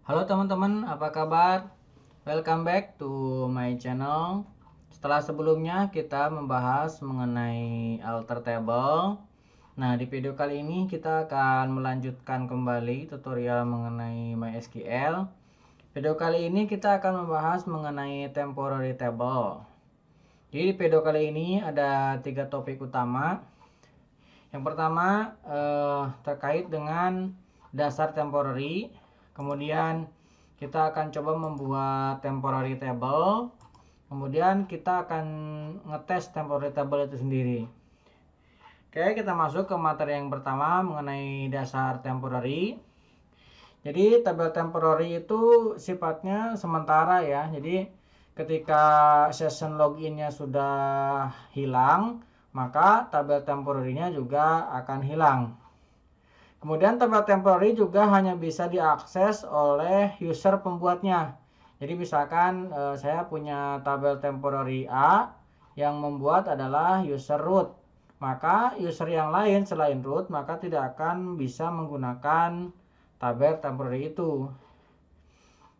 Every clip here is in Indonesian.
Halo teman-teman, apa kabar? Welcome back to my channel. Setelah sebelumnya kita membahas mengenai alter table. Nah, di video kali ini kita akan melanjutkan kembali tutorial mengenai MySQL. Video kali ini kita akan membahas mengenai temporary table. Jadi di video kali ini ada 3 topik utama. Yang pertama terkait dengan dasar temporary. Kemudian kita akan coba membuat temporary table. Kemudian kita akan ngetes temporary table itu sendiri. Oke, kita masuk ke materi yang pertama mengenai dasar temporary. Jadi tabel temporary itu sifatnya sementara ya. Jadi ketika session loginnya sudah hilang, maka tabel temporary-nya juga akan hilang. Kemudian tabel temporary juga hanya bisa diakses oleh user pembuatnya. Jadi misalkan saya punya tabel temporary A, yang membuat adalah user root. Maka user yang lain selain root maka tidak akan bisa menggunakan tabel temporary itu.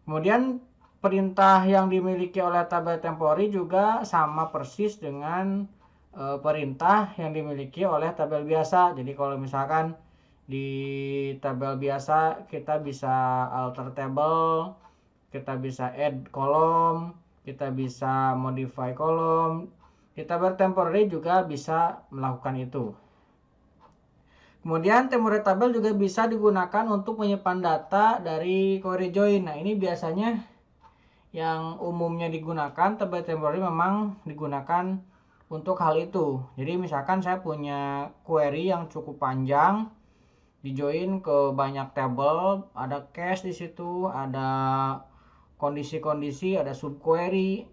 Kemudian perintah yang dimiliki oleh tabel temporary juga sama persis dengan perintah yang dimiliki oleh tabel biasa. Jadi kalau misalkan di tabel biasa kita bisa alter table, kita bisa add kolom, kita bisa modify kolom. Di tabel temporary juga bisa melakukan itu. Kemudian temporary table juga bisa digunakan untuk menyimpan data dari query join. Nah, ini biasanya yang umumnya digunakan tabel temporary memang digunakan untuk hal itu. Jadi misalkan saya punya query yang cukup panjang, dijoin ke banyak table, ada cache di situ, ada kondisi-kondisi, ada subquery,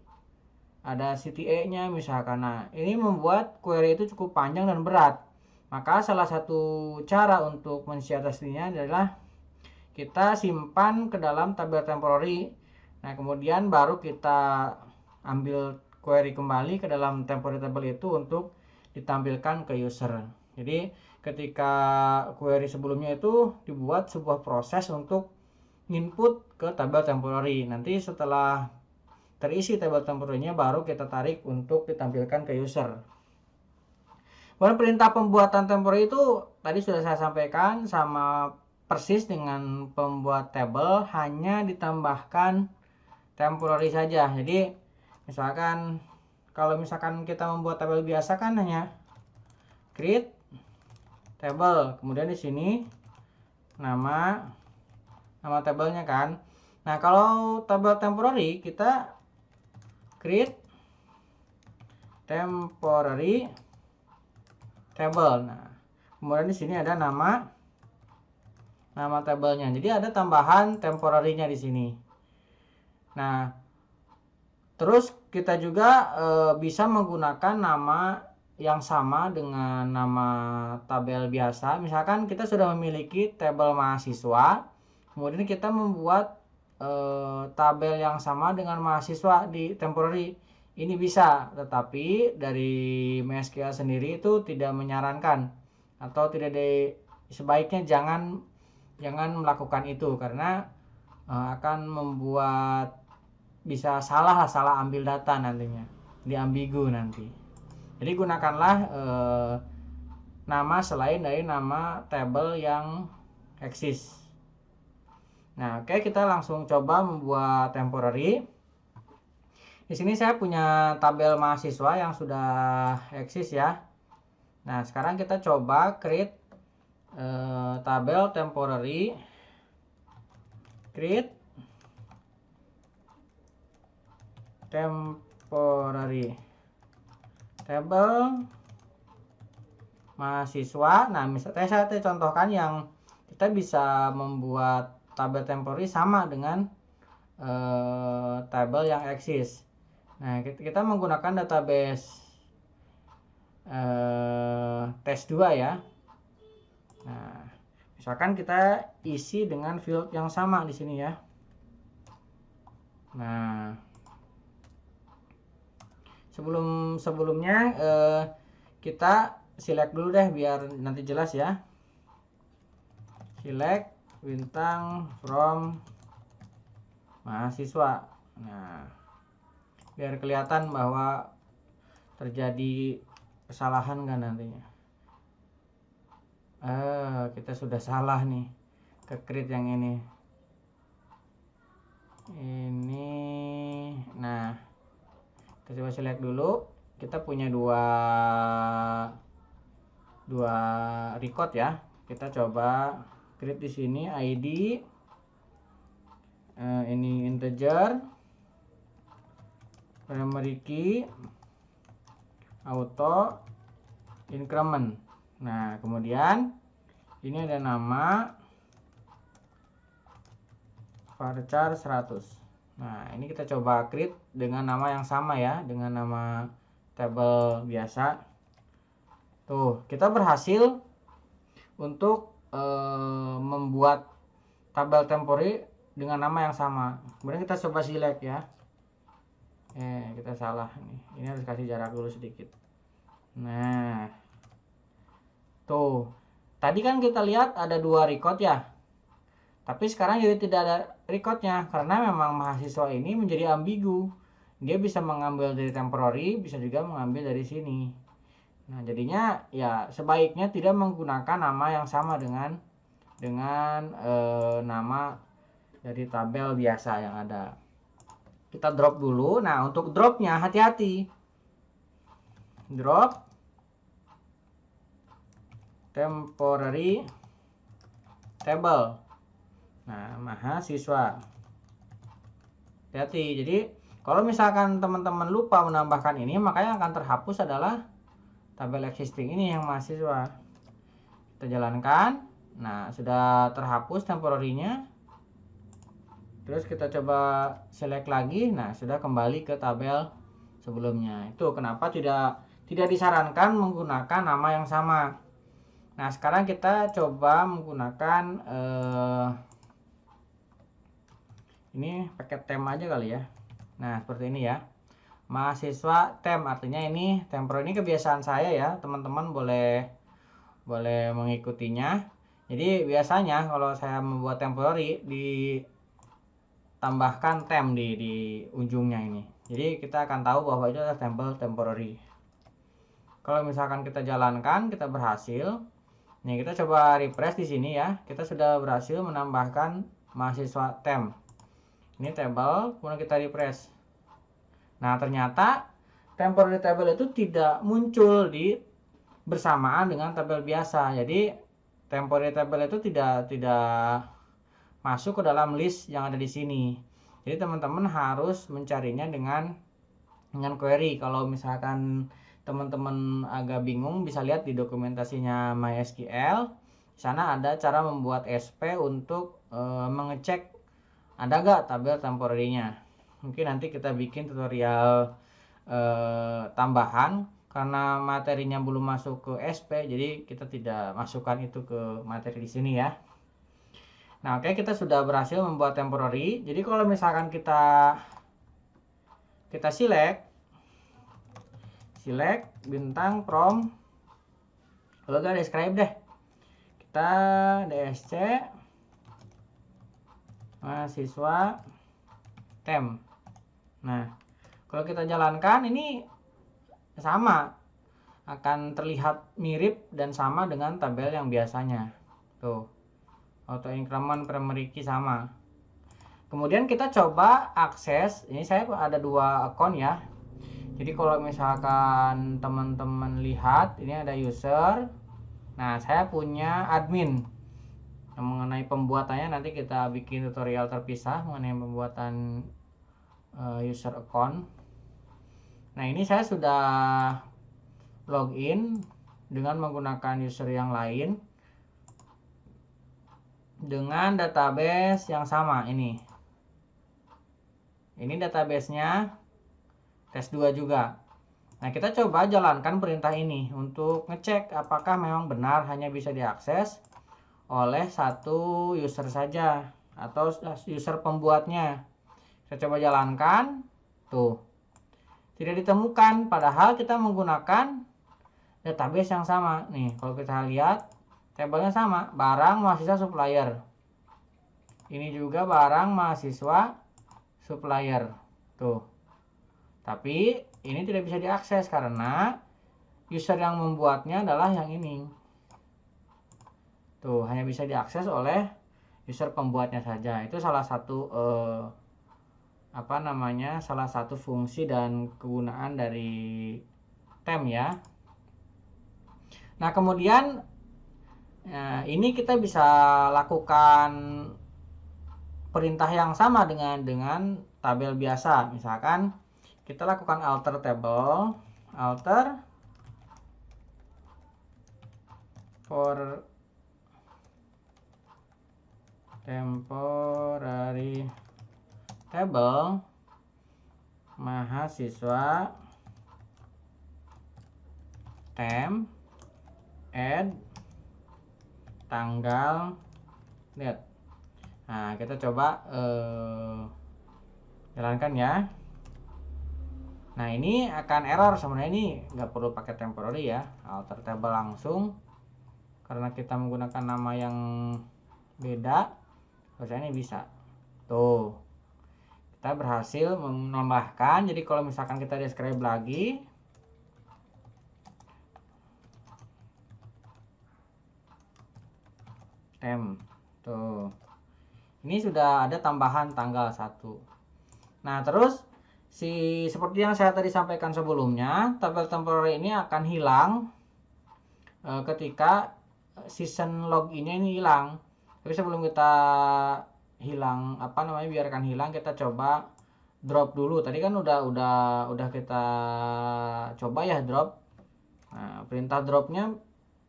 ada CTA-nya misalkan. Nah, ini membuat query itu cukup panjang dan berat. Maka salah satu cara untuk mensiasatinya adalah kita simpan ke dalam tabel temporary. Nah, kemudian baru kita ambil query kembali ke dalam temporary table itu untuk ditampilkan ke user. Jadi ketika query sebelumnya itu dibuat sebuah proses untuk input ke tabel temporary. Nanti setelah terisi tabel temporary-nya baru kita tarik untuk ditampilkan ke user. Kemudian perintah pembuatan temporary itu tadi sudah saya sampaikan sama persis dengan pembuat table, hanya ditambahkan temporary saja. Jadi misalkan kalau misalkan kita membuat tabel biasa kan hanya create table, kemudian di sini nama tabelnya kan. Nah, kalau tabel temporary kita create temporary table. Nah, kemudian di sini ada nama tabelnya. Jadi ada tambahan temporary-nya di sini. Nah, terus kita juga bisa menggunakan nama yang sama dengan nama tabel biasa. Misalkan kita sudah memiliki tabel mahasiswa, kemudian kita membuat tabel yang sama dengan mahasiswa di temporary. Ini bisa, tetapi dari MySQL sendiri itu tidak menyarankan atau sebaiknya jangan melakukan itu karena akan membuat bisa salah ambil data nantinya, diambigu nanti. Jadi gunakanlah nama selain dari nama table yang eksis. Nah, oke, kita langsung coba membuat temporary. Di sini saya punya tabel mahasiswa yang sudah eksis ya. Nah, sekarang kita coba create tabel temporary. Create temporary table mahasiswa. Nah, misalnya saya contohkan yang kita bisa membuat tabel temporary sama dengan tabel yang eksis. Nah, kita menggunakan database test 2 ya. Nah, misalkan kita isi dengan field yang sama di sini ya. Nah, sebelumnya kita select dulu deh biar nanti jelas ya. Select bintang from mahasiswa. Nah, biar kelihatan bahwa terjadi kesalahan kan nantinya. Kita sudah salah nih ke create yang ini. Nah, kita coba select dulu. Kita punya dua record ya. Kita coba create di sini ID, ini integer, primary key, auto, increment. Nah, kemudian ini ada nama varchar 100. Nah, ini kita coba create dengan nama yang sama ya, dengan nama tabel biasa. Tuh, kita berhasil untuk membuat tabel temporary dengan nama yang sama. Kemudian kita coba select ya. Kita salah nih. Ini harus kasih jarak dulu sedikit. Nah, tuh. Tadi kan kita lihat ada dua record ya. Tapi sekarang jadi tidak ada recordnya karena memang mahasiswa ini menjadi ambigu. Dia bisa mengambil dari temporary, bisa juga mengambil dari sini. Nah, jadinya ya sebaiknya tidak menggunakan nama yang sama dengan nama dari tabel biasa yang ada. Kita drop dulu. Nah, untuk dropnya hati-hati. Drop temporary table. Nah, mahasiswa. Hati-hati. Jadi kalau misalkan teman-teman lupa menambahkan ini, makanya akan terhapus adalah tabel existing ini yang mahasiswa. Kita jalankan. Nah, sudah terhapus temporary-nya. Terus kita coba select lagi. Nah, sudah kembali ke tabel sebelumnya. Itu kenapa tidak disarankan menggunakan nama yang sama. Nah, sekarang kita coba menggunakan ini pakai tem aja kali ya. Nah, seperti ini ya. Mahasiswa tem, artinya ini temporary. Ini kebiasaan saya ya, teman-teman boleh mengikutinya. Jadi biasanya kalau saya membuat temporary ditambahkan tem di ujungnya ini. Jadi kita akan tahu bahwa itu adalah tabel temporary. Kalau misalkan kita jalankan, kita berhasil. Nih, kita coba refresh di sini ya. Kita sudah berhasil menambahkan mahasiswa tem. Ini tabel, kemudian kita refresh. Nah, ternyata temporary table itu tidak muncul bersamaan dengan tabel biasa. Jadi temporary table itu tidak masuk ke dalam list yang ada di sini. Jadi teman-teman harus mencarinya dengan query. Kalau misalkan teman-teman agak bingung, bisa lihat di dokumentasinya MySQL. Di sana ada cara membuat SP untuk mengecek ada gak tabel temporary-nya. Mungkin nanti kita bikin tutorial tambahan karena materinya belum masuk ke SP, jadi kita tidak masukkan itu ke materi di sini ya. Nah, oke, kita sudah berhasil membuat temporary. Jadi kalau misalkan kita select bintang from, kalau gak describe deh, kita dsc mahasiswa tem. Nah, kalau kita jalankan ini sama, akan terlihat mirip dan sama dengan tabel yang biasanya. Tuh, auto increment primary key sama. Kemudian kita coba akses. Ini saya ada dua akun ya. Jadi kalau misalkan teman-teman lihat, ini ada user. Nah, saya punya admin. Yang mengenai pembuatannya nanti kita bikin tutorial terpisah mengenai pembuatan user account. Nah, ini saya sudah login dengan menggunakan user yang lain dengan database yang sama ini. Ini databasenya tes2 juga. Nah, kita coba jalankan perintah ini untuk ngecek apakah memang benar hanya bisa diakses oleh satu user saja atau user pembuatnya. Kita coba jalankan. Tuh, tidak ditemukan, padahal kita menggunakan database yang sama. Nih, kalau kita lihat tabelnya sama, barang mahasiswa supplier. Ini juga barang mahasiswa supplier tuh. Tapi ini tidak bisa diakses karena user yang membuatnya adalah yang ini. Tuh, hanya bisa diakses oleh user pembuatnya saja. Itu salah satu salah satu fungsi dan kegunaan dari tem ya. Nah, kemudian ini kita bisa lakukan perintah yang sama dengan tabel biasa. Misalkan kita lakukan alter table, alter for temporary table mahasiswa tem add tanggal date. Nah, kita coba jalankan ya. Nah, ini akan error. Sebenarnya ini nggak perlu pakai temporary ya, alter table langsung karena kita menggunakan nama yang beda. Harusnya ini bisa. Tuh, kita berhasil menambahkan. Jadi kalau misalkan kita describe lagi, tem, tuh, ini sudah ada tambahan tanggal 1. Nah, terus seperti yang saya tadi sampaikan sebelumnya, tabel temporary ini akan hilang ketika season loginnya ini hilang. Tapi sebelum kita biarkan hilang, kita coba drop dulu. Tadi kan udah kita coba ya drop. Nah, perintah dropnya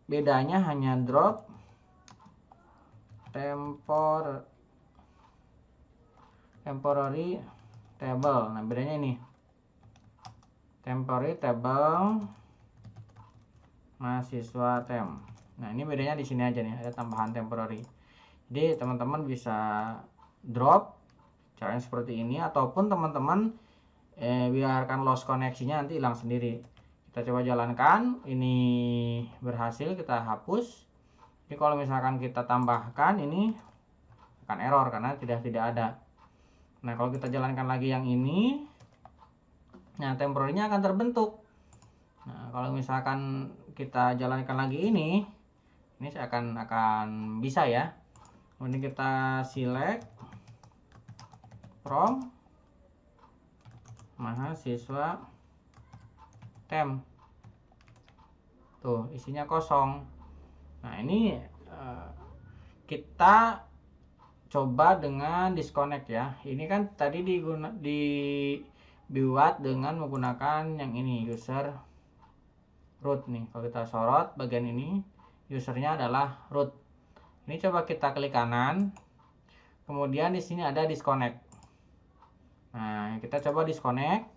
bedanya hanya drop temporary table. Nah, bedanya ini temporary table mahasiswa tem. Nah, ini bedanya di sini aja nih, ada tambahan temporary. Jadi teman-teman bisa drop caranya seperti ini, ataupun teman-teman biarkan loss koneksinya nanti hilang sendiri. Kita coba jalankan, ini berhasil, kita hapus. Jadi kalau misalkan kita tambahkan, ini akan error karena tidak ada. Nah, kalau kita jalankan lagi yang ini, nah temporary-nya akan terbentuk. Nah, kalau misalkan kita jalankan lagi ini akan bisa ya. Kemudian kita select from mahasiswa tem. Tuh, isinya kosong. Nah, ini kita coba dengan disconnect ya. Ini kan tadi dibuat dengan menggunakan yang ini, user root nih. Kalau kita sorot bagian ini, usernya adalah root. Ini coba kita klik kanan. Kemudian di sini ada disconnect. Nah, kita coba disconnect.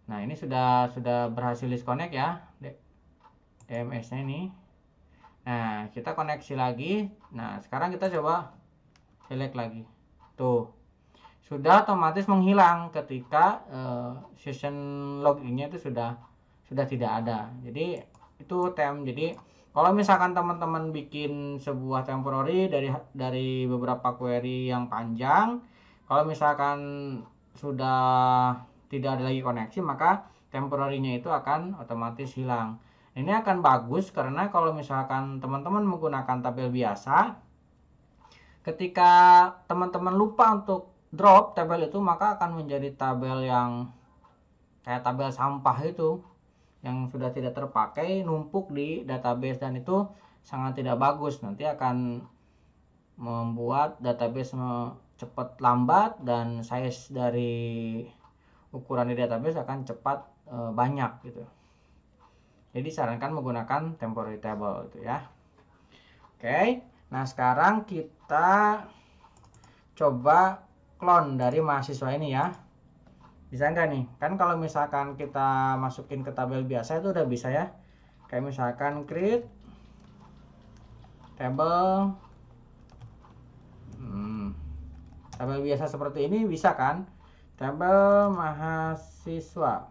Nah, ini sudah berhasil disconnect ya DMS-nya ini. Nah, kita koneksi lagi. Nah, sekarang kita coba select lagi. Tuh, sudah otomatis menghilang ketika session login-nya itu sudah tidak ada. Jadi itu tem. Jadi kalau misalkan teman-teman bikin sebuah temporary dari beberapa query yang panjang, kalau misalkan sudah tidak ada lagi koneksi, maka temporary-nya itu akan otomatis hilang. Ini akan bagus karena kalau misalkan teman-teman menggunakan tabel biasa, ketika teman-teman lupa untuk drop tabel itu, maka akan menjadi tabel yang kayak tabel sampah itu, yang sudah tidak terpakai, numpuk di database, dan itu sangat tidak bagus. Nanti akan membuat database cepat lambat, dan size dari ukuran di database akan cepat banyak gitu. Jadi disarankan menggunakan temporary table itu ya. Oke, nah sekarang kita coba clone dari mahasiswa ini ya. Bisa nggak nih? Kan kalau misalkan kita masukin ke tabel biasa itu udah bisa ya. Kayak misalkan create table, tabel biasa seperti ini bisa kan? Tabel mahasiswa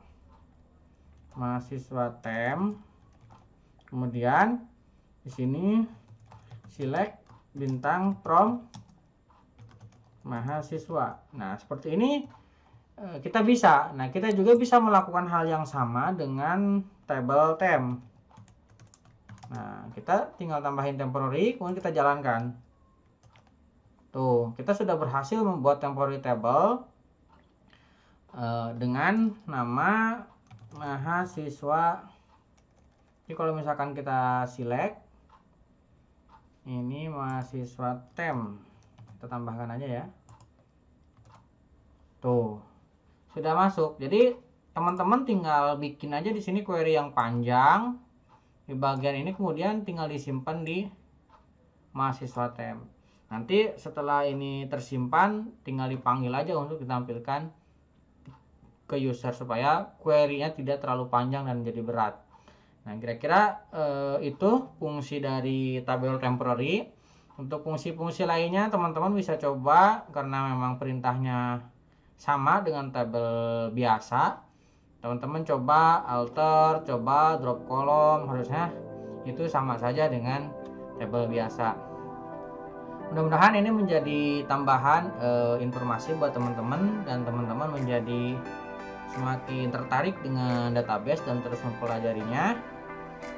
tem. Kemudian di sini select bintang from mahasiswa. Nah, seperti ini kita bisa. Nah, kita juga bisa melakukan hal yang sama dengan tabel temp. Nah, kita tinggal tambahin temporary, kemudian kita jalankan. Tuh, kita sudah berhasil membuat temporary table dengan nama mahasiswa. Jadi kalau misalkan kita select, ini mahasiswa temp, kita tambahkan aja ya. Tuh, sudah masuk. Jadi teman-teman tinggal bikin aja di sini query yang panjang di bagian ini, kemudian tinggal disimpan di mahasiswa temp. Nanti setelah ini tersimpan, tinggal dipanggil aja untuk ditampilkan ke user supaya query-nya tidak terlalu panjang dan jadi berat. Nah, kira-kira itu fungsi dari tabel temporary. Untuk fungsi-fungsi lainnya teman-teman bisa coba, karena memang perintahnya sama dengan tabel biasa. Teman-teman coba alter, coba drop kolom, harusnya itu sama saja dengan tabel biasa. Mudah-mudahan ini menjadi tambahan informasi buat teman-teman, dan teman-teman menjadi semakin tertarik dengan database dan terus mempelajarinya.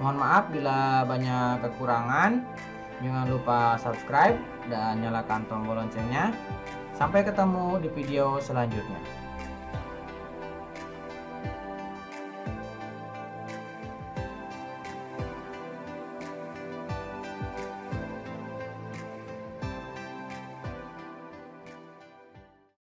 Mohon maaf bila banyak kekurangan. Jangan lupa subscribe dan nyalakan tombol loncengnya. Sampai ketemu di video selanjutnya.